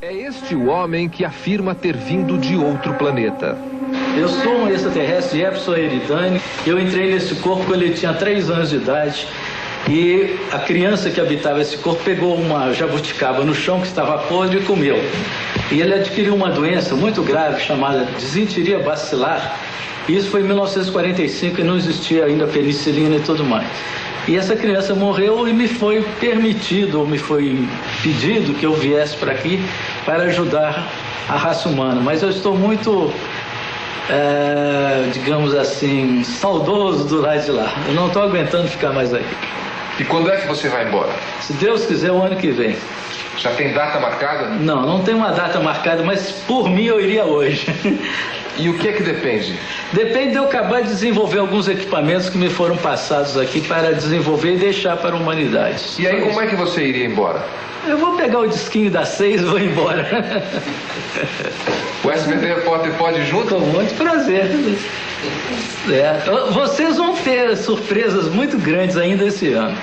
É este o homem que afirma ter vindo de outro planeta. Eu sou um extraterrestre, Epson Eridani. Eu entrei nesse corpo quando ele tinha 3 anos de idade. E a criança que habitava esse corpo pegou uma jabuticaba no chão que estava podre e comeu. E ele adquiriu uma doença muito grave chamada disenteria bacilar. Isso foi em 1945 e não existia ainda penicilina e tudo mais. E essa criança morreu e me foi permitido, ou me foi pedido que eu viesse para aqui para ajudar a raça humana. Mas eu estou muito, digamos assim, saudoso do lado de lá. Eu não estou aguentando ficar mais aqui. E quando é que você vai embora? Se Deus quiser, o ano que vem. Já tem data marcada? Não tem uma data marcada, mas por mim eu iria hoje. E o que é que depende? Depende de eu acabar de desenvolver alguns equipamentos que me foram passados aqui para desenvolver e deixar para a humanidade. E aí, como é que você iria embora? Eu vou pegar o disquinho das 6 e vou embora. O SBT Repórter pode ir junto? Com muito prazer. Vocês vão ter surpresas muito grandes ainda esse ano.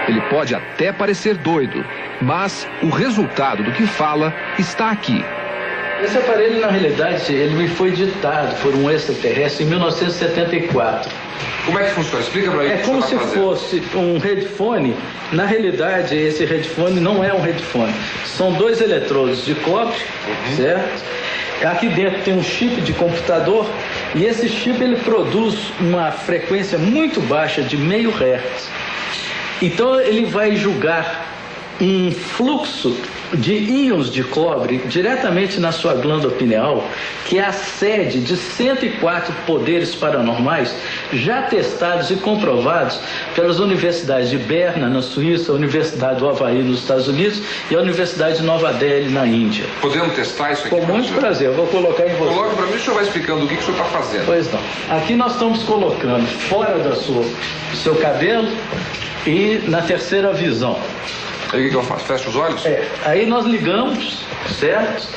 Ele pode até parecer doido, mas o resultado do que fala está aqui. Esse aparelho, na realidade, ele me foi ditado por um extraterrestre em 1974. Como é que funciona? Explica pra ele. É como se fosse um headphone. Na realidade, esse headphone não é um headphone. São 2 eletrodos de cobre, certo? Aqui dentro tem um chip de computador e esse chip ele produz uma frequência muito baixa de meio Hz. Então ele vai julgar um fluxo de íons de cobre diretamente na sua glândula pineal, que é a sede de 104 poderes paranormais já testados e comprovados pelas universidades de Berna, na Suíça, a Universidade do Havaí, nos Estados Unidos, e a Universidade de Nova Delhi, na Índia. Podemos testar isso aqui? Com muito prazer, eu vou colocar em você. Coloque para mim, o senhor vai explicando o que o senhor está fazendo. Pois não. Aqui nós estamos colocando fora do seu cabelo e na terceira visão. Aí o que eu faço? Fecha os olhos? Aí nós ligamos, certo?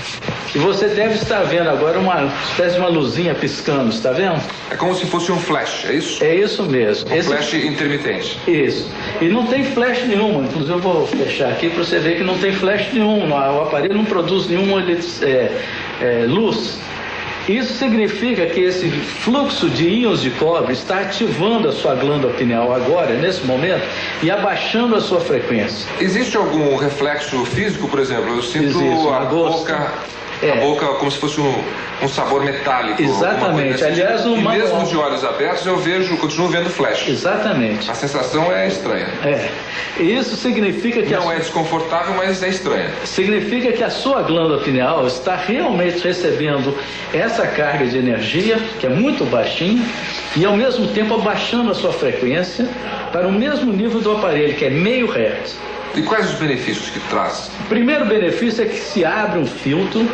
E você deve estar vendo agora uma espécie de uma luzinha piscando, está vendo? É como se fosse um flash, é isso? É isso mesmo. Flash intermitente. Isso. E não tem flash nenhuma, inclusive eu vou fechar aqui para você ver que não tem flash nenhum, o aparelho não produz nenhuma luz. Isso significa que esse fluxo de íons de cobre está ativando a sua glândula pineal agora, nesse momento, e abaixando a sua frequência. Existe algum reflexo físico, por exemplo? Eu sinto a boca como se fosse um sabor metálico. Exatamente. Aliás, e mesmo de olhos abertos eu continuo vendo flash. Exatamente. A sensação é estranha. Isso significa que não é desconfortável, mas é estranha. Significa que a sua glândula pineal está realmente recebendo essa carga de energia, que é muito baixinha, e ao mesmo tempo abaixando a sua frequência para o mesmo nível do aparelho, que é meio Hz. E quais os benefícios que traz? O primeiro benefício é que se abre um filtro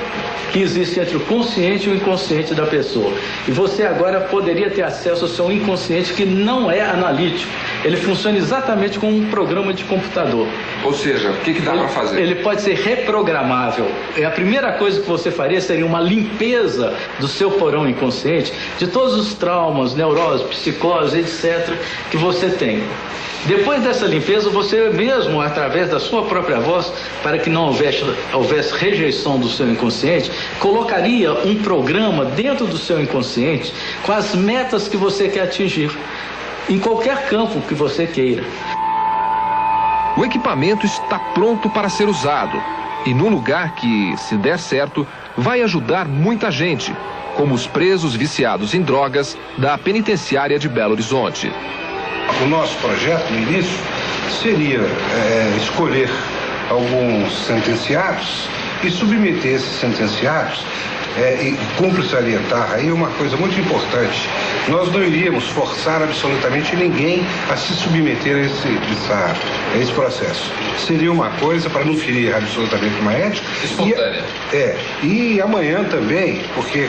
que existe entre o consciente e o inconsciente da pessoa. E você agora poderia ter acesso ao seu inconsciente, que não é analítico. Ele funciona exatamente como um programa de computador. Ou seja, o que dá para fazer? Ele pode ser reprogramável. A primeira coisa que você faria seria uma limpeza do seu porão inconsciente, de todos os traumas, neuroses, psicoses, etc., que você tem. Depois dessa limpeza, você mesmo, através da sua própria voz, para que não houvesse rejeição do seu inconsciente, colocaria um programa dentro do seu inconsciente com as metas que você quer atingir, em qualquer campo que você queira. O equipamento está pronto para ser usado e num lugar que, se der certo, vai ajudar muita gente, como os presos viciados em drogas da penitenciária de Belo Horizonte. O nosso projeto, no início, seria escolher alguns sentenciados e submeter esses sentenciados e cumpre salientar aí uma coisa muito importante. Nós não iríamos forçar absolutamente ninguém a se submeter a esse processo. Seria uma coisa para não ferir absolutamente uma ética. Espontânea. E amanhã também, porque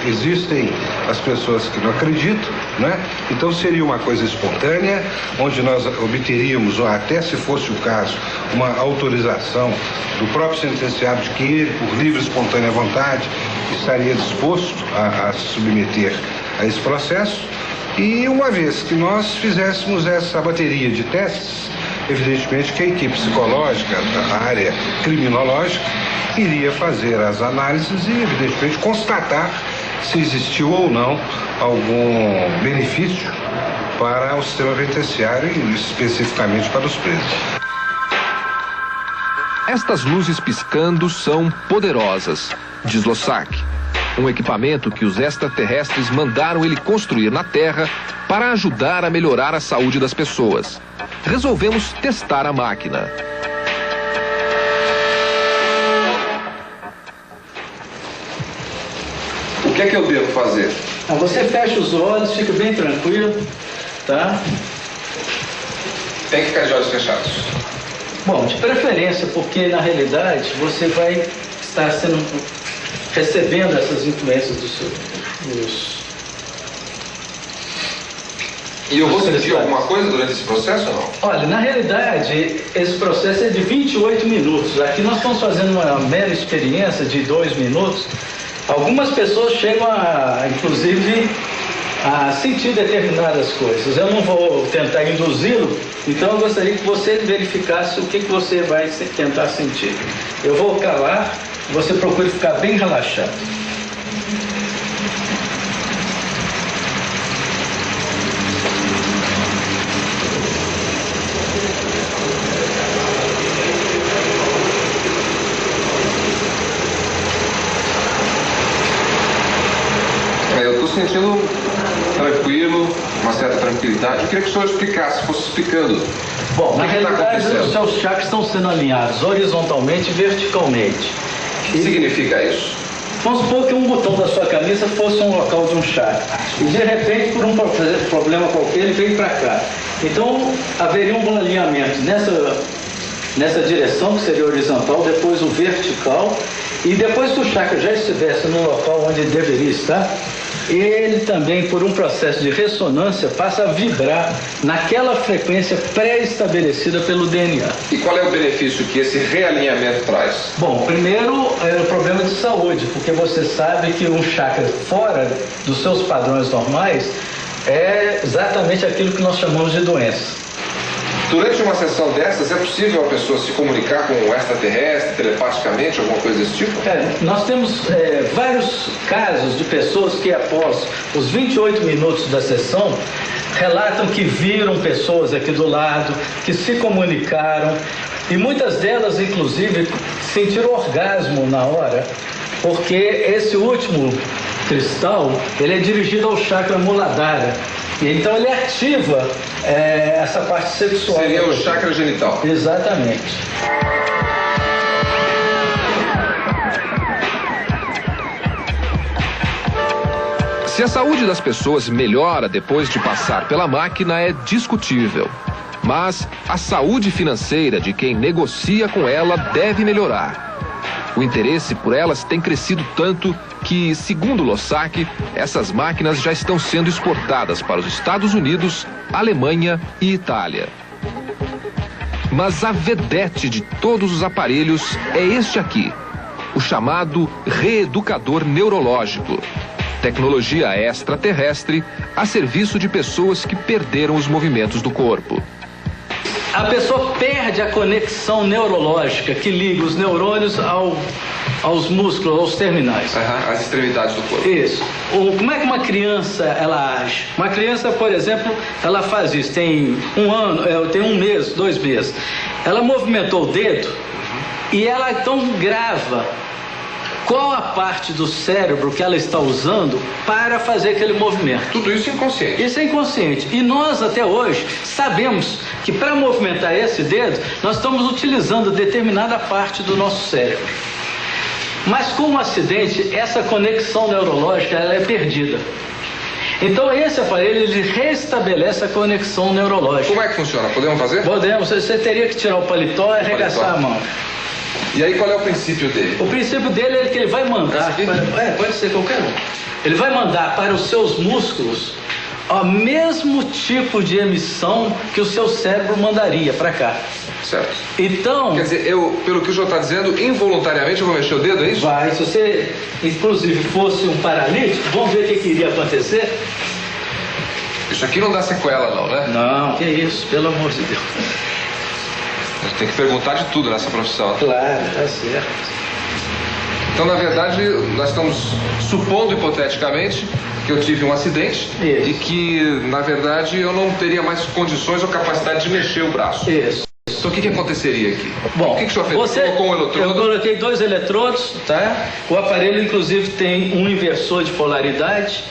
existem as pessoas que não acreditam, né? Então seria uma coisa espontânea, onde nós obteríamos, ou até se fosse o caso, uma autorização do próprio sentenciado de que ele, por livre e espontânea vontade, estaria disposto a se submeter a esse processo. E uma vez que nós fizéssemos essa bateria de testes, evidentemente que a equipe psicológica, a área criminológica, iria fazer as análises e, evidentemente, constatar se existiu ou não algum benefício para o sistema penitenciário e especificamente para os presos. Estas luzes piscando são poderosas, diz Lossack. Um equipamento que os extraterrestres mandaram ele construir na Terra para ajudar a melhorar a saúde das pessoas. Resolvemos testar a máquina. O que é que eu devo fazer? Você fecha os olhos, fica bem tranquilo, tá? Tem que ficar de olhos fechados. Bom, de preferência, porque na realidade você vai estar recebendo essas influências dos E eu vou sentir alguma coisa durante esse processo ou não? Olha, na realidade, esse processo é de 28 minutos. Aqui nós estamos fazendo uma mera experiência de 2 minutos. Algumas pessoas chegam inclusive, a sentir determinadas coisas. Eu não vou tentar induzi-lo, então eu gostaria que você verificasse o que você vai tentar sentir. Eu vou calar, você procure ficar bem relaxado. Eu estou sentindo tranquilo, uma certa tranquilidade. Eu queria que o senhor explicasse, fosse explicando. Bom, na O que está realidade, acontecendo? os seus chakras estão sendo alinhados horizontalmente e verticalmente. O que significa isso? Vamos supor que um botão da sua camisa fosse um local de um chakra. E de repente, por um problema qualquer, ele veio para cá. Então, haveria um alinhamento nessa direção, que seria horizontal, depois o vertical. E depois que o chakra já estivesse no local onde ele deveria estar, ele também, por um processo de ressonância, passa a vibrar naquela frequência pré-estabelecida pelo DNA. E qual é o benefício que esse realinhamento traz? Bom, primeiro é o problema de saúde, porque você sabe que um chakra fora dos seus padrões normais é exatamente aquilo que nós chamamos de doença. Durante uma sessão dessas, é possível a pessoa se comunicar com um extraterrestre, telepaticamente, alguma coisa desse tipo? Nós temos vários casos de pessoas que, após os 28 minutos da sessão, relatam que viram pessoas aqui do lado, que se comunicaram, e muitas delas, inclusive, sentiram orgasmo na hora, porque esse último cristal, ele é dirigido ao chakra Muladhara. Então ele ativa essa parte sexual. Seria o chakra genital. Exatamente. Se a saúde das pessoas melhora depois de passar pela máquina é discutível. Mas a saúde financeira de quem negocia com ela deve melhorar. O interesse por elas tem crescido tanto que, segundo Lossack, essas máquinas já estão sendo exportadas para os Estados Unidos, Alemanha e Itália. Mas a vedete de todos os aparelhos é este aqui, o chamado reeducador neurológico. Tecnologia extraterrestre a serviço de pessoas que perderam os movimentos do corpo. A pessoa perde a conexão neurológica que liga os neurônios aos músculos, aos terminais. As extremidades do corpo. Isso. Como é que uma criança ela age? Uma criança, por exemplo, ela faz isso. Tem 1 ano, tem 1 mês, 2 meses. Ela movimentou o dedo e ela então grava qual a parte do cérebro que ela está usando para fazer aquele movimento. Tudo isso inconsciente. Isso é inconsciente. E nós, até hoje, sabemos que para movimentar esse dedo, nós estamos utilizando determinada parte do nosso cérebro. Mas com um acidente, essa conexão neurológica ela é perdida. Então esse aparelho ele restabelece a conexão neurológica. Como é que funciona? Podemos fazer? Podemos. Você teria que tirar o paletó e arregaçar a mão. E aí qual é o princípio dele? O princípio dele é que ele vai mandar, pode ser qualquer um. Ele vai mandar para os seus músculos o mesmo tipo de emissão que o seu cérebro mandaria para cá. Certo. Então... Quer dizer, pelo que o senhor está dizendo, involuntariamente eu vou mexer o dedo, é isso? Vai, se você, inclusive, fosse um paralítico, vamos ver o que iria acontecer? Isso aqui não dá sequela não, né? Não, que isso, pelo amor de Deus. Tem que perguntar de tudo nessa profissão. Claro, tá certo. Então, na verdade, nós estamos supondo hipoteticamente que eu tive um acidente Isso. e que, na verdade, eu não teria mais condições ou capacidade de mexer o braço. Isso. Então, o que aconteceria aqui? Bom, o que o senhor fez? você, Colocou um eletrodo? eu coloquei 2 eletrodos, tá? O aparelho, inclusive, tem um inversor de polaridade,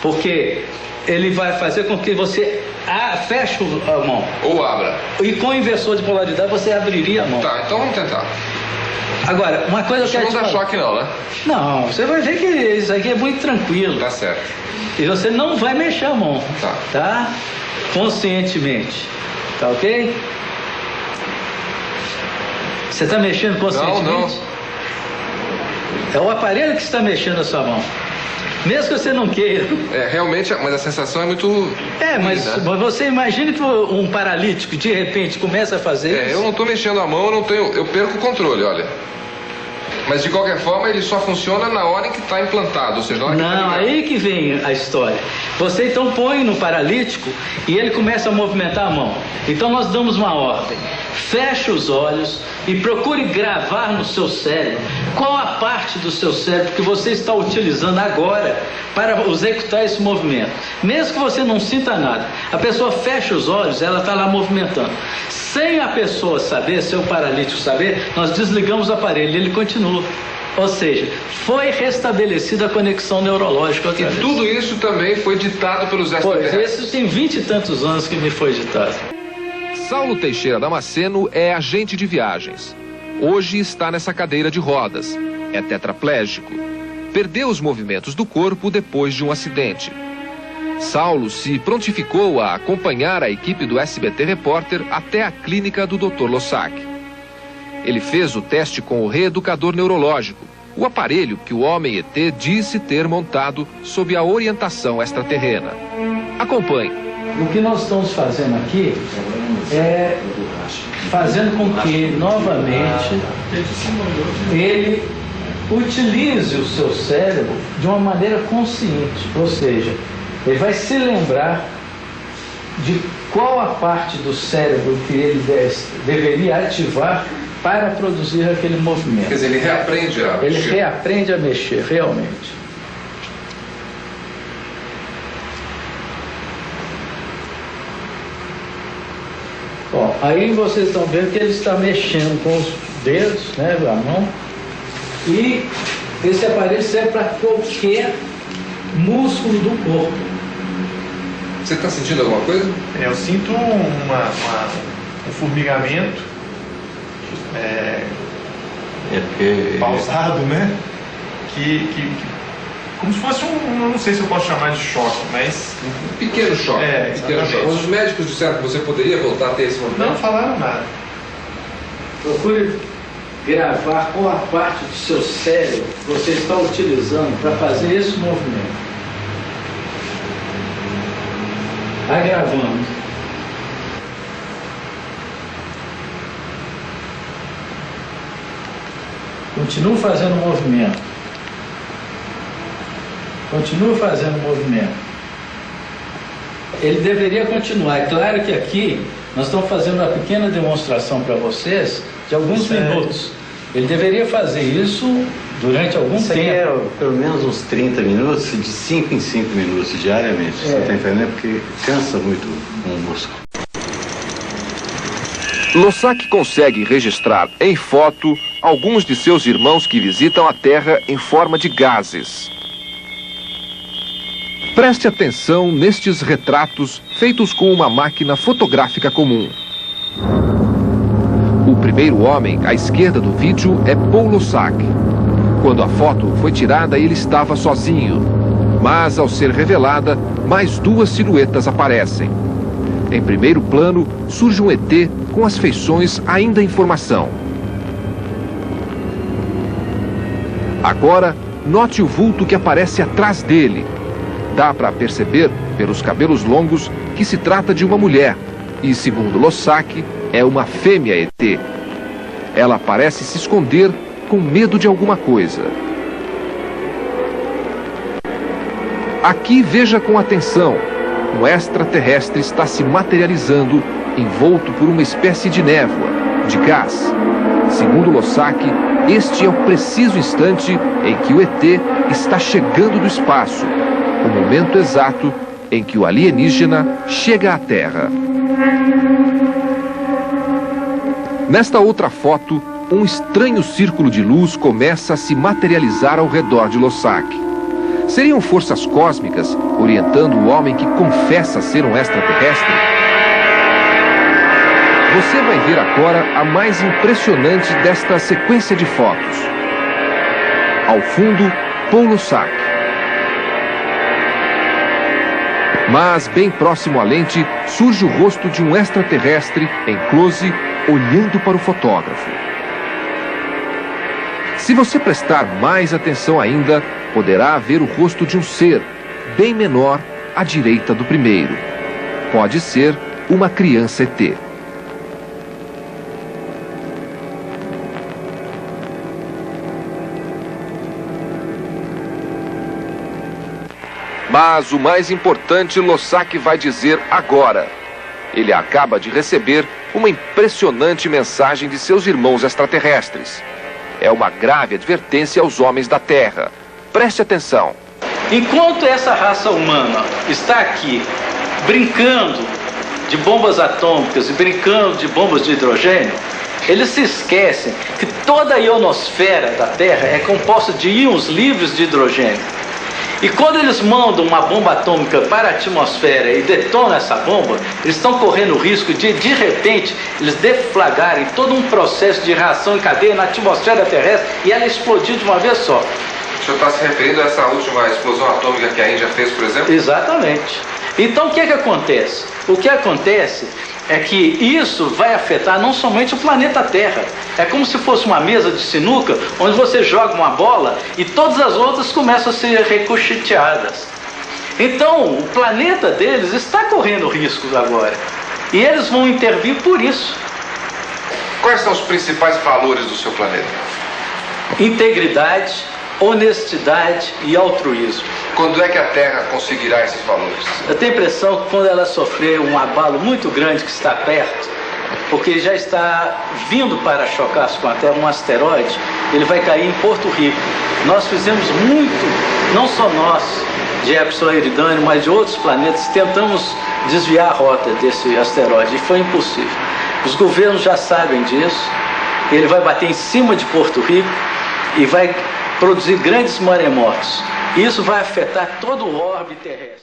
porque ele vai fazer com que você feche a mão. Ou abra. E com o inversor de polaridade, você abriria a mão. Tá, então vamos tentar. Agora, uma coisa que eu Não quero dá te falar. choque não, né? Não, você vai ver que isso aqui é muito tranquilo. Tá certo. E você não vai mexer a mão. Tá? Conscientemente. Tá ok? Você está mexendo conscientemente? Não. É o aparelho que está mexendo a sua mão. Mesmo que você não queira. Realmente, mas a sensação é muito... Mas né? você imagine que um paralítico de repente começa a fazer isso. Eu não estou mexendo a mão, eu perco o controle, olha. Mas de qualquer forma ele só funciona na hora em que está implantado, ou seja, na hora que tá ligado. Aí que vem a história. Você então põe no paralítico e ele começa a movimentar a mão. Então nós damos uma ordem. Feche os olhos e procure gravar no seu cérebro qual a parte do seu cérebro que você está utilizando agora para executar esse movimento. Mesmo que você não sinta nada, a pessoa fecha os olhos, ela está lá movimentando. Sem a pessoa saber, sem o paralítico saber, nós desligamos o aparelho e ele continua. Ou seja, foi restabelecida a conexão neurológica. E tudo isso também foi ditado pelos extraterrestres. Pois, isso tem 20 e tantos anos que me foi ditado. Saulo Teixeira Damasceno é agente de viagens. Hoje está nessa cadeira de rodas. É tetraplégico. Perdeu os movimentos do corpo depois de um acidente. Saulo se prontificou a acompanhar a equipe do SBT Repórter até a clínica do Dr. Lossac. Ele fez o teste com o reeducador neurológico, o aparelho que o homem ET disse ter montado sob a orientação extraterrena. Acompanhe. O que nós estamos fazendo aqui é fazendo com que, novamente, ele utilize o seu cérebro de uma maneira consciente. Ou seja, ele vai se lembrar de qual a parte do cérebro que ele deveria ativar para produzir aquele movimento. Quer dizer, ele reaprende a Ele mexer. reaprende a mexer, realmente. Bom, aí vocês estão vendo que ele está mexendo com os dedos, né, a mão, e esse aparelho serve para qualquer músculo do corpo. Você está sentindo alguma coisa? Eu sinto um formigamento pausado, né? Que como se fosse não sei se eu posso chamar de choque, mas... Um pequeno choque. Pequeno choque. Os médicos disseram que você poderia voltar a ter esse movimento? Não falaram nada. Procure gravar qual a parte do seu cérebro que você está utilizando para fazer esse movimento. Vai gravando. Continue fazendo o movimento. Continue fazendo o movimento. Ele deveria continuar. É claro que aqui nós estamos fazendo uma pequena demonstração para vocês de alguns minutos. Ele deveria fazer isso durante algum tempo. É pelo menos uns 30 minutos, de 5 em 5 minutos diariamente. Você está entendendo? Porque cansa muito o músculo. Lossac consegue registrar em foto alguns de seus irmãos que visitam a Terra em forma de gases. Preste atenção nestes retratos feitos com uma máquina fotográfica comum. O primeiro homem à esquerda do vídeo é Paul Lossac. Quando a foto foi tirada, ele estava sozinho. Mas, ao ser revelada, mais duas silhuetas aparecem. Em primeiro plano, surge um ET com as feições ainda em formação. Agora, note o vulto que aparece atrás dele. Dá para perceber, pelos cabelos longos, que se trata de uma mulher. E, segundo Lossac, é uma fêmea ET. Ela parece se esconder com medo de alguma coisa. Aqui veja com atenção. Um extraterrestre está se materializando, envolto por uma espécie de névoa. de gás. Segundo Lossack, este é o preciso instante em que o ET está chegando do espaço, o momento exato em que o alienígena chega à Terra. Nesta outra foto, um estranho círculo de luz começa a se materializar ao redor de Lossack. Seriam forças cósmicas orientando o homem que confessa ser um extraterrestre? Você vai ver agora a mais impressionante desta sequência de fotos. Ao fundo, Paul Lossack. Mas, bem próximo à lente, surge o rosto de um extraterrestre em close, olhando para o fotógrafo. Se você prestar mais atenção ainda, poderá ver o rosto de um ser, bem menor, à direita do primeiro. Pode ser uma criança ET. Mas o mais importante Lossack vai dizer agora. Ele acaba de receber uma impressionante mensagem de seus irmãos extraterrestres. É uma grave advertência aos homens da Terra. Preste atenção. Enquanto essa raça humana está aqui brincando de bombas atômicas e brincando de bombas de hidrogênio, eles se esquecem que toda a ionosfera da Terra é composta de íons livres de hidrogênio. E quando eles mandam uma bomba atômica para a atmosfera e detonam essa bomba, eles estão correndo o risco de repente, eles deflagrarem todo um processo de reação em cadeia na atmosfera terrestre e ela explodir de uma vez só. O senhor está se referindo a essa última explosão atômica que a Índia fez, por exemplo? Exatamente. Então o que acontece? O que acontece é que isso vai afetar não somente o planeta Terra. É como se fosse uma mesa de sinuca, onde você joga uma bola e todas as outras começam a ser ricocheteadas. Então, o planeta deles está correndo riscos agora. E eles vão intervir por isso. Quais são os principais valores do seu planeta? Integridade, honestidade e altruísmo. Quando é que a Terra conseguirá esses valores? Eu tenho a impressão que quando ela sofrer um abalo muito grande que está perto, porque já está vindo para chocar-se com a Terra um asteroide, ele vai cair em Porto Rico. Nós fizemos muito, não só nós, de Epsilon Eridani, mas de outros planetas, tentamos desviar a rota desse asteroide e foi impossível. Os governos já sabem disso, ele vai bater em cima de Porto Rico e vai produzir grandes maremotos. Isso vai afetar todo o orbe terrestre.